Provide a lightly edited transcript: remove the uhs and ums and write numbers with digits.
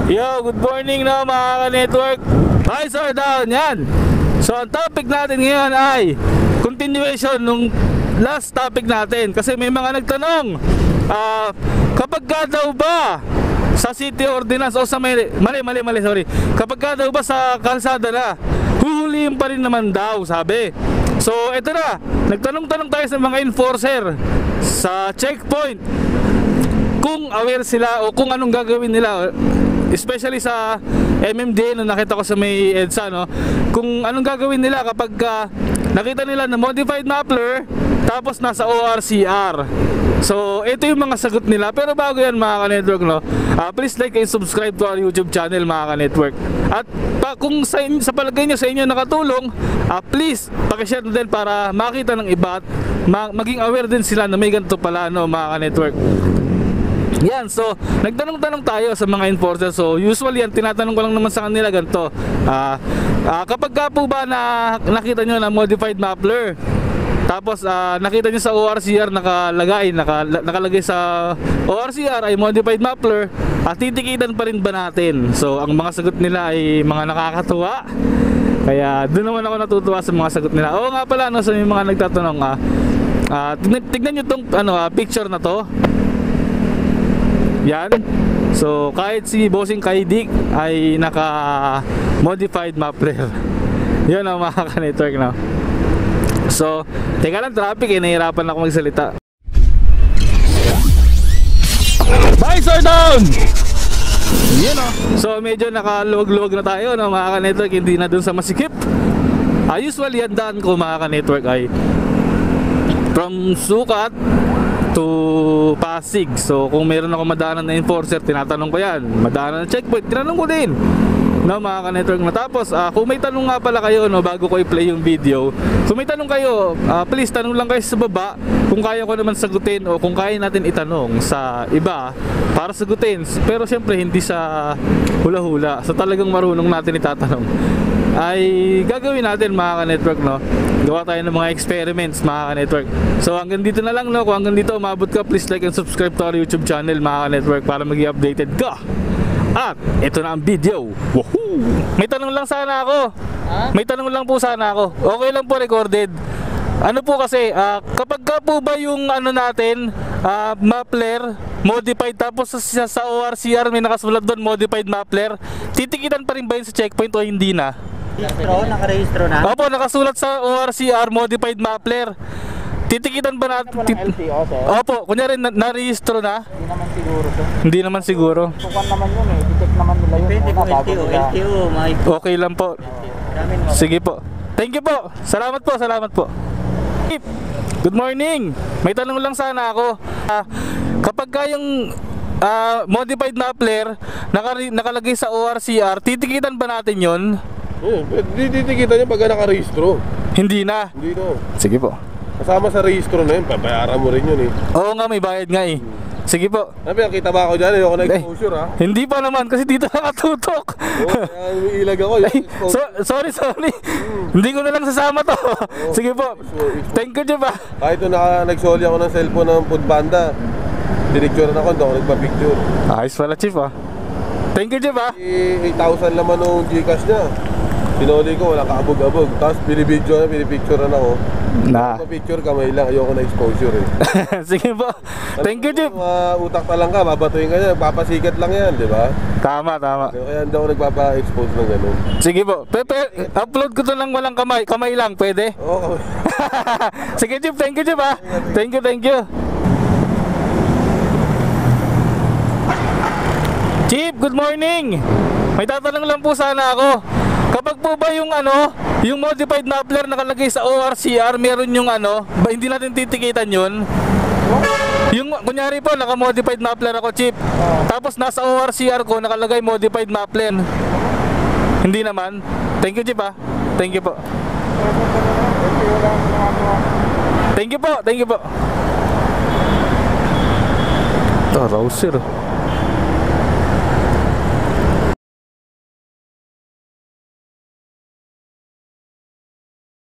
Yo, good morning na mga ka-network. Hi, sir, down, yan. So, ang topic natin ngayon ay continuation nung last topic natin. Kasi may mga nagtanong, kapag ka daw ba sa city ordinance o sa mali, sorry. Kapag ka daw ba sa kalsada na, huhulihin pa rin naman daw, sabi. So, ito na, nagtanong-tanong tayo sa mga enforcer sa checkpoint kung aware sila o kung anong gagawin nila, especially sa MMDA no, nakita ko sa may EDSA, no, kung anong gagawin nila kapag nakita nila na modified Mapler tapos nasa ORCR. So ito yung mga sagot nila. Pero bago yan mga ka-network, no, please like and subscribe to our YouTube channel mga ka-network. At kung sa palagay nyo sa inyo nakatulong, please pakishare din para makita ng iba at maging aware din sila na may ganito pala, no, mga ka-network. Yan, so nagtanong-tanong tayo sa mga enforcer. So usually yan, tinatanong ko lang naman sa kanila ganito, kapag ka po ba nakita nyo na modified Mapler, tapos nakita nyo sa ORCR nakalagay sa ORCR ay modified Mapler, titikitan pa rin ba natin? So ang mga sagot nila ay mga nakakatuwa. Kaya doon naman ako natutuwa sa mga sagot nila. Oo nga pala, no, sa mga nagtatanong, tignan nyo tong picture na to. Yan. So kahit si Bossing Kaidik ay naka modified Mapler. Yun ang mga ka-network, no. So teka lang, traffic, nahihirapan ako magsalita. Bye, sir, down! Yun, no. So medyo nakaluwag-luwag na tayo, no, mga ka-network. Hindi na dun sa masikip. Usually ang daan ko mga ka-network ay from Sukat to Pasig. So kung meron ako madaanan na enforcer, tinatanong ko yan. Madaanan na checkpoint, tinanong ko din, no, mga ka-network. Tapos kung may tanong nga pala kayo, no, bago ko i-play yung video, kung may tanong kayo, please tanong lang kayo sa baba. Kung kaya ko naman sagutin o kung kaya natin itanong sa iba para sagutin. Pero syempre hindi sa hula-hula, sa talagang marunong natin itatanong ay gagawin natin mga ka-network, no. Gawa tayo ng mga experiments mga ka-network. So hanggang dito na lang, no. Kung hanggang dito umabot ka, please like and subscribe to our YouTube channel mga ka-network para maging updated ka. At ito na ang video. Woohoo! May tanong lang sana ako. May tanong lang po sana ako. Okay lang po, recorded. Ano po kasi, kapag ka po ba yung ano natin, Mapler modified, tapos sa ORCR may nakasulat doon modified Mapler, titikitan pa rin ba yun sa checkpoint o hindi na? Nakarehistro na? Opo, nakasulat sa ORCR modified Mapler. Titikitan ba natin? Opo, kunyari narehistro na? Hindi naman siguro to. Hindi naman siguro. Tukan naman yun eh, detect naman nila yun. Pwede ko LTO, okay lang po. Sige po. Thank you po. Salamat po, salamat po. Good morning. May tanong lang sana ako. Kapag kayong modified Mapler nakalagay sa ORCR, titikitan ba natin yon? Titikitan niya pag nakarehistro. Hindi na? Hindi na. Sige po. Kasama sa rehistro na yun, babayaran mo rin yun eh. Oo nga, may bayad nga eh. Sige po. Nakita ba ako dyan? Ayoko na exposure ha? Hindi pa naman kasi dito nakatutok. Oo, ilag ako. Sorry. Hindi ko na lang sasama to. Sige po. Thank you, Jeff. Kahit nagsoli ako ng cellphone ng Food Panda, dinicturean ako, hindi ako nagpa-picture. Ayos pala, Chief. Thank you, Jeff. 8,000 naman nung Gcash niya. Sinoli ko, wala kaabog-abog. Tapos pinipicturean ako. Picture kamay lang, ayoko na exposure eh. Sige po. Thank you, Jeff. Utak na lang ka, babatuin ka niya, papasikat lang yan, di ba? Tama. Kaya hindi ako nagpapa-expose ng ganun. Sige po. Upload ko to lang walang kamay. Kamay lang, pwede? Oo. Sige, Jeff. Thank you, Jeff. Thank you. Chief, good morning. May tatanong lang po sana ako. Kapag po ba yung yung modified Mapler nakalagay sa ORCR, meron yung hindi natin titikitan yun? Yung kunyari po naka-modified Mapler ako, Chief. Tapos nasa ORCR ko nakalagay modified Mapler. Hindi naman. Thank you, Chief. Thank you po. Thank you po. Rouser.